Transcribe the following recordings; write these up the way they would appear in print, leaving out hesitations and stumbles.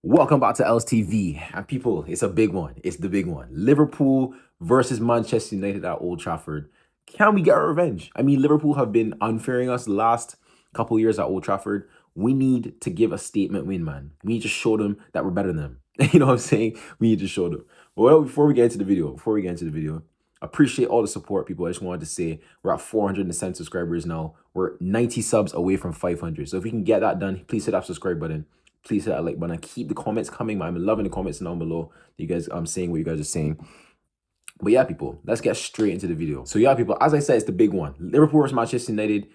Welcome back to LSTV. And people, it's a big one. It's the big one. Liverpool versus Manchester United at Old Trafford. Can we get our revenge? I mean, Liverpool have been unfairing us the last couple years at Old Trafford. We need to give a statement win, man. We need to show them that we're better than them. You know what I'm saying? We need to show them. Well, before we get into the video, appreciate all the support, people. I just wanted to say we're at 407 subscribers now. We're 90 subs away from 500. So if we can get that done, please hit that subscribe button. Please hit that like button. Keep the comments coming. I'm loving the comments down below. You guys, I'm saying what you guys are saying. But yeah, people, let's get straight into the video. So yeah, people, as I said, it's the big one. Liverpool versus Manchester United.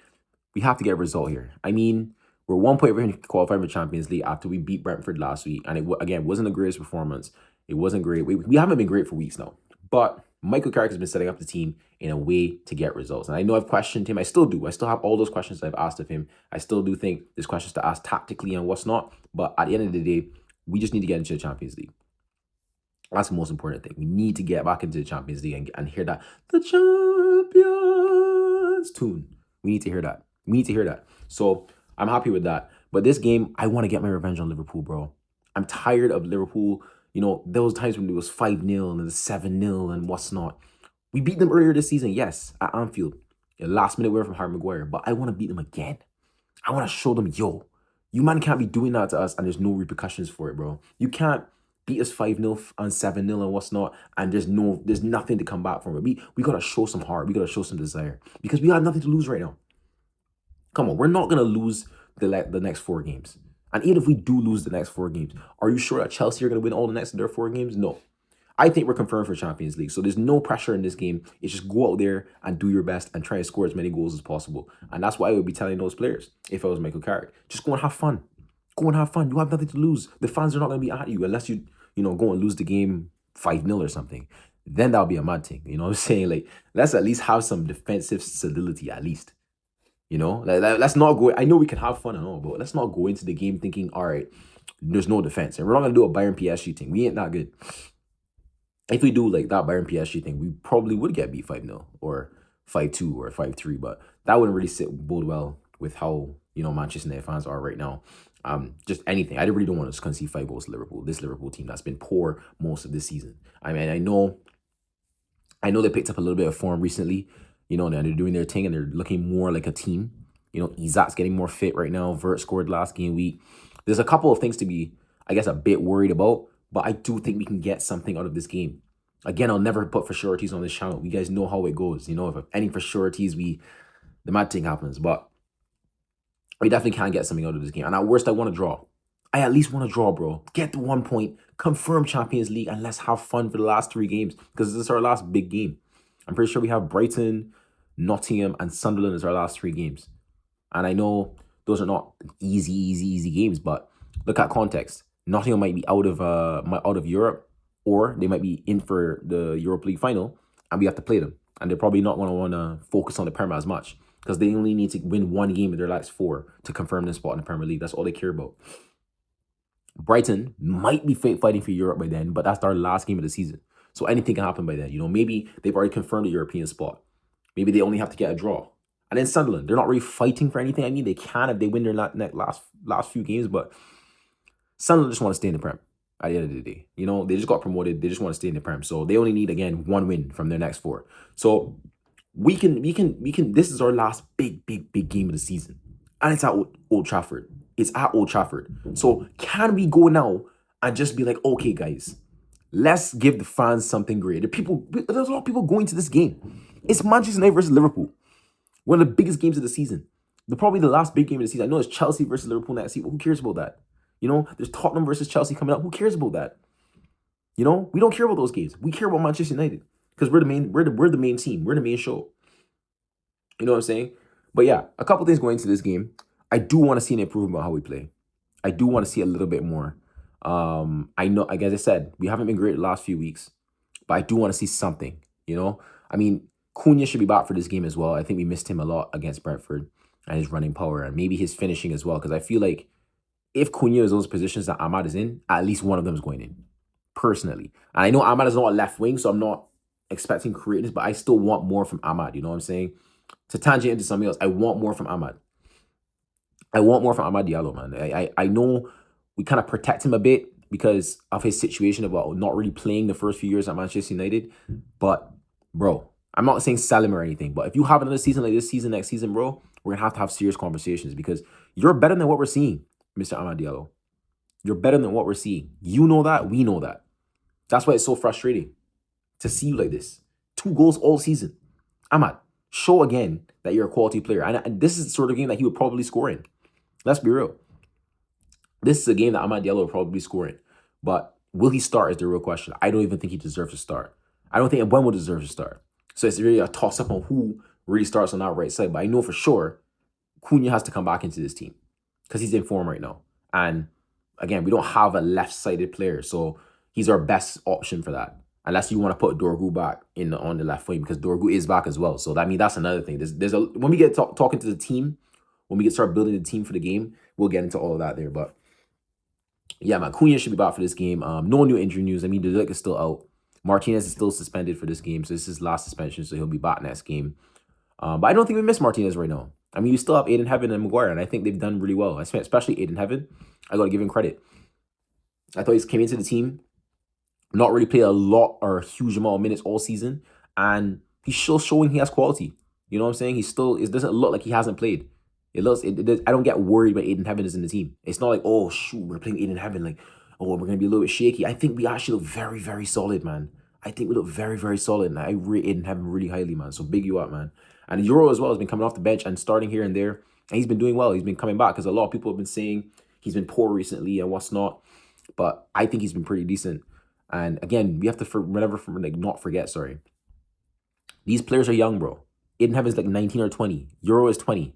We have to get a result here. I mean, we're 1 point away from qualifying for Champions League after we beat Brentford last week. And again, wasn't the greatest performance. It wasn't great. We haven't been great for weeks now. But Michael Carrick has been setting up the team in a way to get results. And I know I've questioned him. I still do. I still have all those questions that I've asked of him. I still do think there's questions to ask tactically and what's not. But at the end of the day, we just need to get into the Champions League. That's the most important thing. We need to get back into the Champions League and hear that the champions tune. We need to hear that. We need to hear that. So I'm happy with that. But this game, I want to get my revenge on Liverpool, bro. I'm tired of Liverpool. You know, there was times when it was 5-0 and it was 7-0 and what's not. We beat them earlier this season, yes, at Anfield. A last minute winner from Harry Maguire. But I want to beat them again. I want to show them, yo, you man can't be doing that to us and there's no repercussions for it, bro. You can't beat us 5-0 and 7-0 and what's not, and there's nothing to come back from it. We got to show some heart. We got to show some desire. Because we have nothing to lose right now. Come on, we're not going to lose the next 4 games. And even if we do lose the next 4 games, are you sure that Chelsea are going to win all the next of their 4 games? No. I think we're confirmed for Champions League. So there's no pressure in this game. It's just go out there and do your best and try and score as many goals as possible. And that's why I would be telling those players, if I was Michael Carrick, just go and have fun. Go and have fun. You have nothing to lose. The fans are not going to be at you unless you go and lose the game 5-0 or something. Then that'll be a mad thing. You know what I'm saying? Like, let's at least have some defensive solidity at least. You know, let's not go. I know we can have fun and all, but let's not go into the game thinking, all right, there's no defense. And we're not going to do a Bayern PSG thing. We ain't that good. If we do like that Bayern PSG thing, we probably would get beat 5-0 or 5-2 or 5-3. But that wouldn't really bode well with how, Manchester United fans are right now. Just anything. I really don't want to concede 5 goals to Liverpool. This Liverpool team that's been poor most of this season. I mean, I know they picked up a little bit of form recently. And they're doing their thing and they're looking more like a team. Isak's getting more fit right now. Vert scored last game week. There's a couple of things to be, I guess, a bit worried about. But I do think we can get something out of this game. Again, I'll never put for sureties on this channel. You guys know how it goes. If any for sureties, the mad thing happens. But we definitely can get something out of this game. And at worst, I want to draw. I at least want to draw, bro. Get the 1 point, confirm Champions League, and let's have fun for the last 3 games. Because this is our last big game. I'm pretty sure we have Brighton, Nottingham, and Sunderland as our last 3 games. And I know those are not easy games, but look at context. Nottingham might be out of Europe, or they might be in for the Europa League final, and we have to play them. And they're probably not going to want to focus on the Premier as much because they only need to win 1 game of their last 4 to confirm their spot in the Premier League. That's all they care about. Brighton might be fighting for Europe by then, but that's our last game of the season. So anything can happen by then. Maybe they've already confirmed the European spot. Maybe they only have to get a draw. And then Sunderland, they're not really fighting for anything. I mean, they can if they win their last few games, but Sunderland just want to stay in the Prem at the end of the day. They just got promoted. They just want to stay in the Prem. So they only need, again, 1 win from their next 4. So we can, this is our last big game of the season. And it's at Old Trafford. It's at Old Trafford. So can we go now and just be like, okay, guys, let's give the fans something great. There's a lot of people going to this game. It's Manchester United versus Liverpool. One of the biggest games of the season. Probably the last big game of the season. I know it's Chelsea versus Liverpool next season. Who cares about that? There's Tottenham versus Chelsea coming up. Who cares about that? We don't care about those games. We care about Manchester United because we're the main team. We're the main show. You know what I'm saying? But yeah, a couple things going into this game. I do want to see an improvement about how we play. I do want to see a little bit more. I know, like as I said, we haven't been great the last few weeks, but I do want to see something. I mean, Cunha should be back for this game as well. I think we missed him a lot against Brentford and his running power and maybe his finishing as well because I feel like if Cunha is those positions that Ahmad is in, at least one of them is going in, personally. And I know Ahmad is not a left wing, so I'm not expecting creativeness, but I still want more from Ahmad, you know what I'm saying? To tangent into something else, I want more from Ahmad. I want more from Amad Diallo, man. I know we kind of protect him a bit because of his situation about not really playing the first few years at Manchester United. But, bro, I'm not saying sell him or anything, but if you have another season like this season, next season, bro, we're going to have serious conversations because you're better than what we're seeing, Mr. Amad Diallo. You're better than what we're seeing. You know that. We know that. That's why it's so frustrating to see you like this. 2 goals all season. Amad, show again that you're a quality player. And this is the sort of game that he would probably score in. Let's be real. This is a game that Amad Diallo will probably score in. But will he start is the real question. I don't even think he deserves to start. I don't think Mbeumo deserves to start. So it's really a toss-up on who really starts on that right side. But I know for sure Cunha has to come back into this team because he's in form right now. And again, we don't have a left-sided player. So he's our best option for that. Unless you want to put Dorgu back on the left wing because Dorgu is back as well. So that's another thing. When we get talking to the team, when we start building the team for the game, we'll get into all of that there. But yeah, man, Cunha should be back for this game. No new injury news. I mean, De Ligt is still out. Martinez is still suspended for this game. So this is his last suspension. So he'll be back next game. But I don't think we miss Martinez right now. I mean, we still have Aiden Heaven and Maguire. And I think they've done really well. Especially Aiden Heaven. I got to give him credit. I thought he came into the team, not really played a lot or a huge amount of minutes all season. And he's still showing he has quality. You know what I'm saying? It doesn't look like he hasn't played. I don't get worried when Aiden Heaven is in the team. It's not like, oh, shoot, we're playing Aiden Heaven. Like, oh, we're going to be a little bit shaky. I think we actually look very, very solid, man. I think we look very, very solid. And I rate Aiden Heaven really highly, man. So big you up, man. And Euro as well has been coming off the bench and starting here and there. And he's been doing well. He's been coming back because a lot of people have been saying he's been poor recently and what's not. But I think he's been pretty decent. And again, we have to not forget, sorry. These players are young, bro. Aiden Heaven's like 19 or 20. Euro is 20.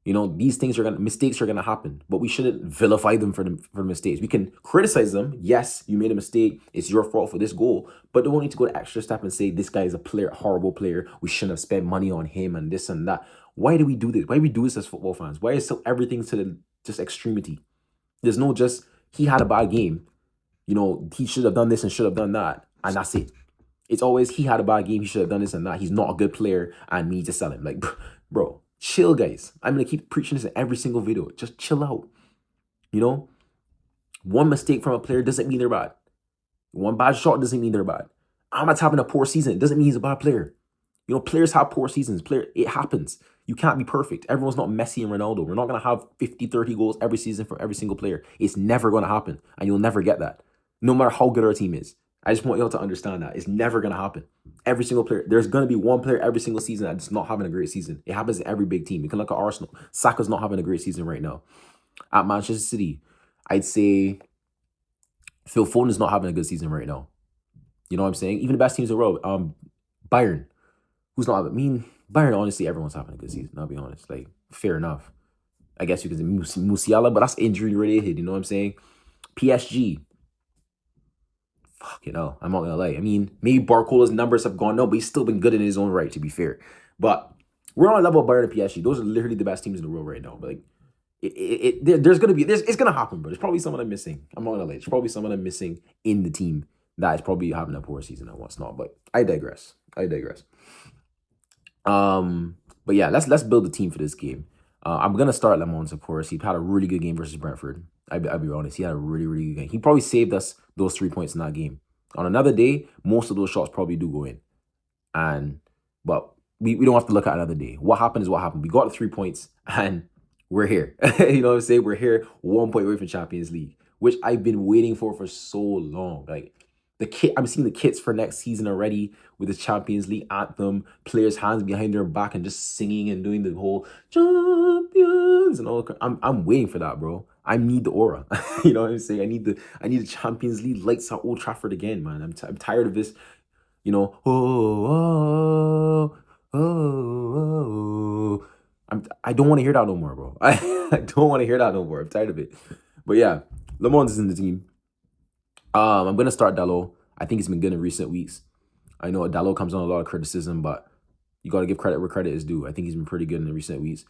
You know, these mistakes are gonna happen, but we shouldn't vilify them for mistakes. We can criticize them. Yes, you made a mistake. It's your fault for this goal, but don't need to go the extra step and say this guy is a horrible player. We shouldn't have spent money on him and this and that. Why do we do this? Why do we do this as football fans? Why is everything to the just extremity? There's no just he had a bad game. You know, he should have done this and should have done that, and that's it. It's always he had a bad game. He should have done this and that. He's not a good player, and we need to sell him. Like, bro. Chill, guys. I'm going to keep preaching this in every single video. Just chill out. You know? One mistake from a player doesn't mean they're bad. One bad shot doesn't mean they're bad. Ahmad's having a poor season. It doesn't mean he's a bad player. You know, players have poor seasons. It happens. You can't be perfect. Everyone's not Messi and Ronaldo. We're not going to have 50, 30 goals every season from every single player. It's never going to happen. And you'll never get that. No matter how good our team is. I just want y'all to understand that. It's never going to happen. Every single player. There's going to be one player every single season that's not having a great season. It happens in every big team. You can look at Arsenal. Saka's not having a great season right now. At Manchester City, I'd say Phil Foden's not having a good season right now. You know what I'm saying? Even the best teams in the world. Bayern, who's not having... I mean, Bayern, honestly, everyone's having a good season. I'll be honest. Like, fair enough. I guess you could say Musiala, but that's injury related. You know what I'm saying? PSG. Fuck, you know, I'm not gonna lie. I mean, maybe Barcola's numbers have gone down, but he's still been good in his own right, to be fair. But we're on a level of Bayern and PSG. Those are literally the best teams in the world right now. But like, it's gonna happen, bro. There's probably someone I'm missing. I'm not gonna lie. There's probably someone I'm missing in the team that is probably having a poor season and what's not. But I digress. But yeah, let's build a team for this game. I'm gonna start Lemons, of course. He had a really good game versus Brentford. I'll be honest. He had a really, really good game. He probably saved us those 3 points in that game. On another day, most of those shots probably do go in. But we don't have to look at another day. What happened is what happened. We got the 3 points and we're here. You know what I'm saying? We're here 1 point away from Champions League, which I've been waiting for so long. Like I'm seeing the kits for next season already with the Champions League anthem, players' hands behind their back and just singing and doing the whole champions and all. I'm waiting for that, bro. I need the aura. You know what I'm saying? I need the Champions League lights at Old Trafford again, man. I'm tired of this, you know. I don't want to hear that no more, bro. I don't want to hear that no more. I'm tired of it. But yeah, Le Mans is in the team. I'm gonna start Dalot. I think he's been good in recent weeks. I know Dalot comes on a lot of criticism, but you got to give credit where credit is due. I think he's been pretty good in the recent weeks.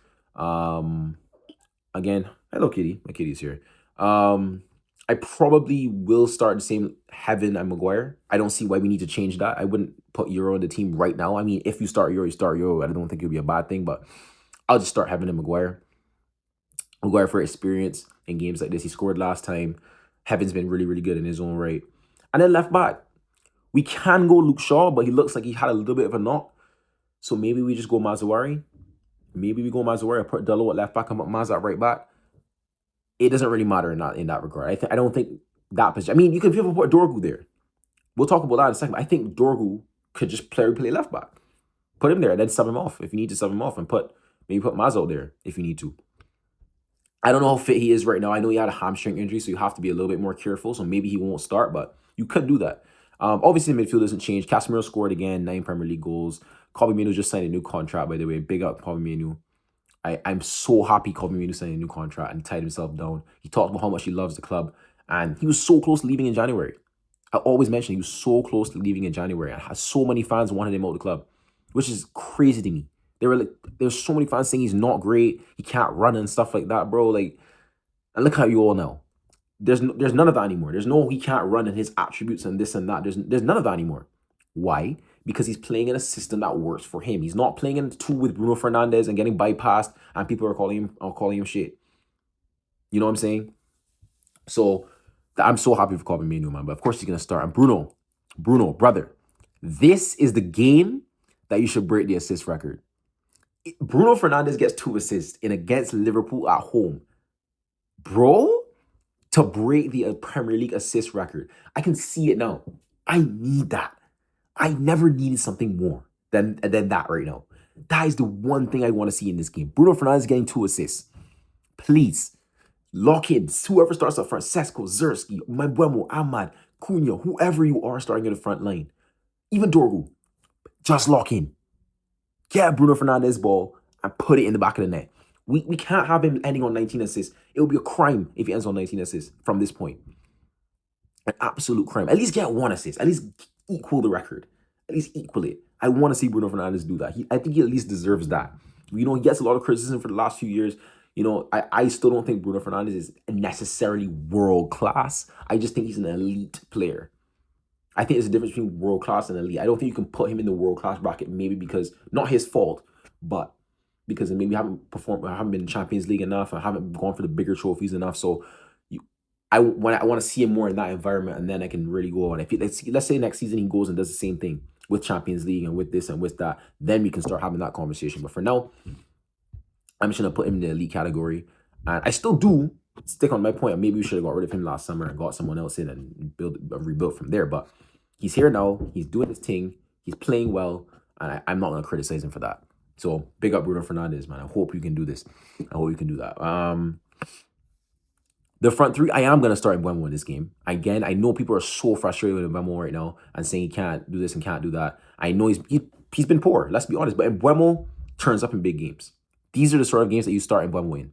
Again, hello kitty. My kitty's here. I probably will start the same Heaven and Maguire. I don't see why we need to change that. I wouldn't put Euro in the team right now. I mean, if you start Euro, you start Euro. I don't think it'll be a bad thing, but I'll just start Heaven and Maguire. Maguire for experience in games like this. He scored last time. Heaven's been really, really good in his own right. And then left back, we can go Luke Shaw, but he looks like he had a little bit of a knock. So maybe we just go Mazawari. Maybe we go Mazawari, put Dello at left back, and put Maz at right back. It doesn't really matter in that regard. I don't think that position. I mean, you can even put Dorgu there. We'll talk about that in a second. But I think Dorgu could just play left back. Put him there and then sub him off if you need to sub him off, and maybe put Maz out there if you need to. I don't know how fit he is right now. I know he had a hamstring injury, so you have to be a little bit more careful. So maybe he won't start, but you could do that. Obviously, the midfield doesn't change. Casemiro scored again, 9 Premier League goals. Kobbie Mainoo just signed a new contract, by the way. Big up Kobbie Mainoo. I'm so happy Kobbie Mainoo signed a new contract and tied himself down. He talked about how much he loves the club, and he was so close to leaving in January. I always mention he was so close to leaving in January. I had so many fans wanted him out of the club, which is crazy to me. There's so many fans saying he's not great, he can't run and stuff like that, bro. Like, and look how you all know. There's none of that anymore. There's no he can't run and his attributes and this and that. There's none of that anymore. Why? Because he's playing in a system that works for him. He's not playing in 2 with Bruno Fernandes and getting bypassed, and people are calling him shit. You know what I'm saying? So I'm so happy for Kobbie Mainoo, man. But of course he's gonna start. And Bruno, brother, this is the game that you should break the assist record. Bruno Fernandes gets 2 assists in against Liverpool at home, bro. To break the Premier League assist record, I can see it now. I need that. I never needed something more than that right now. That is the one thing I want to see in this game. Bruno Fernandes getting 2 assists. Please, lock in. Whoever starts up front, Sesko, Zerski, Mbeumo, Ahmad, Cunha, whoever you are starting in the front line, even Dorgu, just lock in. Get Bruno Fernandes ball and put it in the back of the net. We can't have him ending on 19 assists. It would be a crime if he ends on 19 assists from this point. An absolute crime. At least get 1 assist. At least equal the record. At least equal it. I want to see Bruno Fernandes do that. I think he at least deserves that. You know, he gets a lot of criticism for the last few years. You know, I still don't think Bruno Fernandes is necessarily world class. I just think he's an elite player. I think there's a difference between world class and elite. I don't think you can put him in the world class bracket, maybe because, not his fault, but because maybe we haven't been in Champions League enough, I haven't gone for the bigger trophies enough. So I want to see him more in that environment, and then I can really go on. If let's say next season he goes and does the same thing with Champions League and with this and with that, then we can start having that conversation. But for now, I'm just gonna put him in the elite category, and I still do stick on my point. Maybe we should have got rid of him last summer and got someone else in and rebuilt from there. But he's here now. He's doing his thing. He's playing well, and I'm not gonna criticize him for that. So big up Bruno Fernandes, man. I hope you can do this. I hope you can do that. The front 3, I am going to start Mbeumo in this game. Again, I know people are so frustrated with Mbeumo right now and saying he can't do this and can't do that. I know he's been poor, let's be honest. But Mbeumo turns up in big games. These are the sort of games that you start Mbeumo in.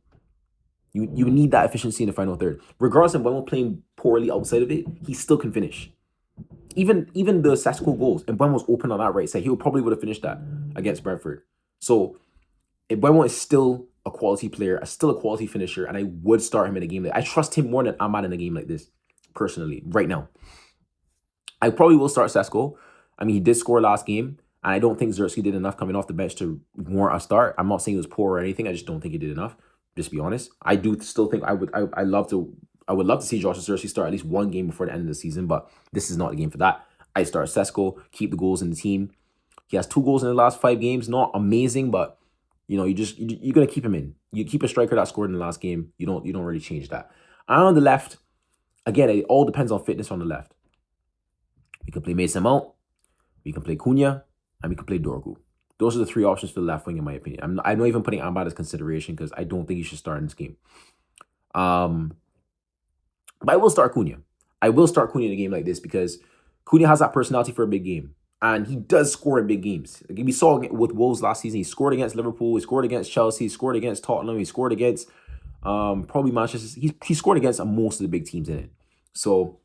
You need that efficiency in the final third. Regardless of Mbeumo playing poorly outside of it, he still can finish. Even the Sesko goals, Mbeumo was open on that right side. He probably would have finished that against Brentford. So Mbeumo is still a quality player, still a quality finisher, and I would start him in a game I trust him more than Ahmad in a game like this, personally, right now. I probably will start Sesko. I mean, he did score last game, and I don't think Zerski did enough coming off the bench to warrant a start. I'm not saying he was poor or anything. I just don't think he did enough. Just be honest. I do still think I would love to see Josh Zerski start at least 1 game before the end of the season, but this is not the game for that. I start Sesko, keep the goals in the team. He has 2 goals in the last 5 games. Not amazing, but you know, you're gonna keep him in. You keep a striker that scored in the last game. You don't really change that. And on the left, again, it all depends on fitness on the left. We can play Mason Mount, we can play Cunha, and we can play Dorgu. Those are the 3 options for the left wing, in my opinion. I'm not even putting Ahmad as consideration because I don't think he should start in this game. But I will start Cunha. I will start Cunha in a game like this because Cunha has that personality for a big game. And he does score in big games. Like we saw with Wolves last season. He scored against Liverpool. He scored against Chelsea. He scored against Tottenham. He scored against probably Manchester. He scored against most of the big teams in it. So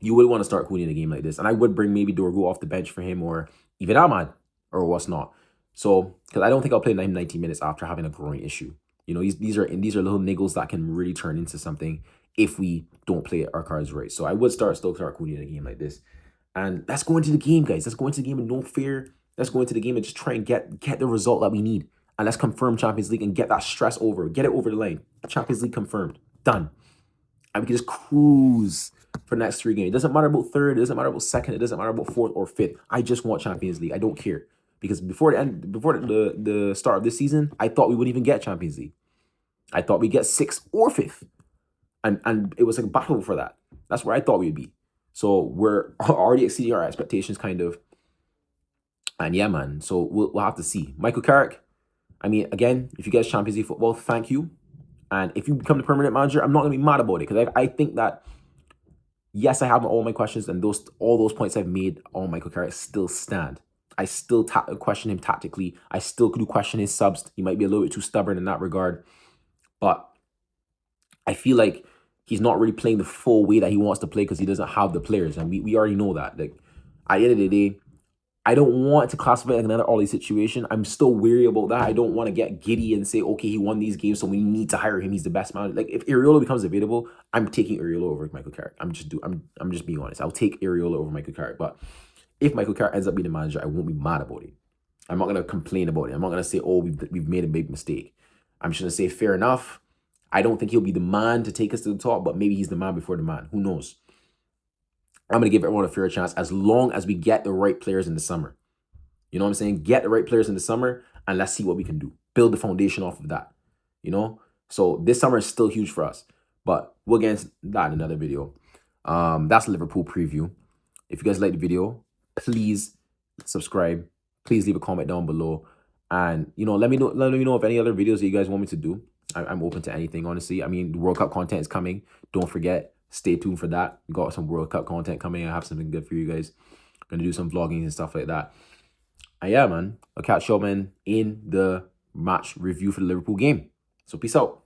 you would want to start Cunha in a game like this. And I would bring maybe Dorgu off the bench for him, or even Ahmad, or what's not. So, because I don't think I'll play 90 minutes after having a groin issue. You know, these are little niggles that can really turn into something if we don't play our cards right. So I would still start Cunha in a game like this. And let's go into the game, guys. Let's go into the game with no fear. Let's go into the game and just try and get the result that we need. And let's confirm Champions League and get that stress over. Get it over the line. Champions League confirmed. Done. and we can just cruise for the next 3 games. It doesn't matter about third, it doesn't matter about second, it doesn't matter about fourth or fifth. I just want Champions League. I don't care. Because before the start of this season, I thought we wouldn't even get Champions League. I thought we'd get 6th or 5th. And it was like a battle for that. That's where I thought we'd be. So we're already exceeding our expectations, kind of. And yeah, man. So we'll have to see. Michael Carrick, I mean, again, if you guys Champions League football, thank you. And if you become the permanent manager, I'm not going to be mad about it. Because I think that, yes, I have all my questions. And all those points I've made on Michael Carrick still stand. I still question him tactically. I still do question his subs. He might be a little bit too stubborn in that regard. But I feel like he's not really playing the full way that he wants to play because he doesn't have the players. And we already know that. Like, at the end of the day, I don't want to classify it like another Ollie situation. I'm still wary about that. I don't want to get giddy and say, okay, he won these games, so we need to hire him. He's the best man. Like, if Areola becomes available, I'm taking Areola over Michael Carrick. I'm just being honest. I'll take Areola over Michael Carrick. But if Michael Carrick ends up being the manager, I won't be mad about it. I'm not gonna complain about it. I'm not gonna say, oh, we've made a big mistake. I'm just gonna say, fair enough. I don't think he'll be the man to take us to the top, but maybe he's the man before the man. Who knows? I'm going to give everyone a fair chance as long as we get the right players in the summer. You know what I'm saying? Get the right players in the summer and let's see what we can do. Build the foundation off of that. You know? So this summer is still huge for us. But we'll get into that in another video. That's the Liverpool preview. If you guys like the video, please subscribe. Please leave a comment down below. And, you know, let me know if any other videos that you guys want me to do. I'm open to anything, honestly. I mean, the World Cup content is coming. Don't forget, stay tuned for that. We got some World Cup content coming. I have something good for you guys. Gonna do some vlogging and stuff like that. And yeah, man, I'll catch y'all, man, in the match review for the Liverpool game. So peace out.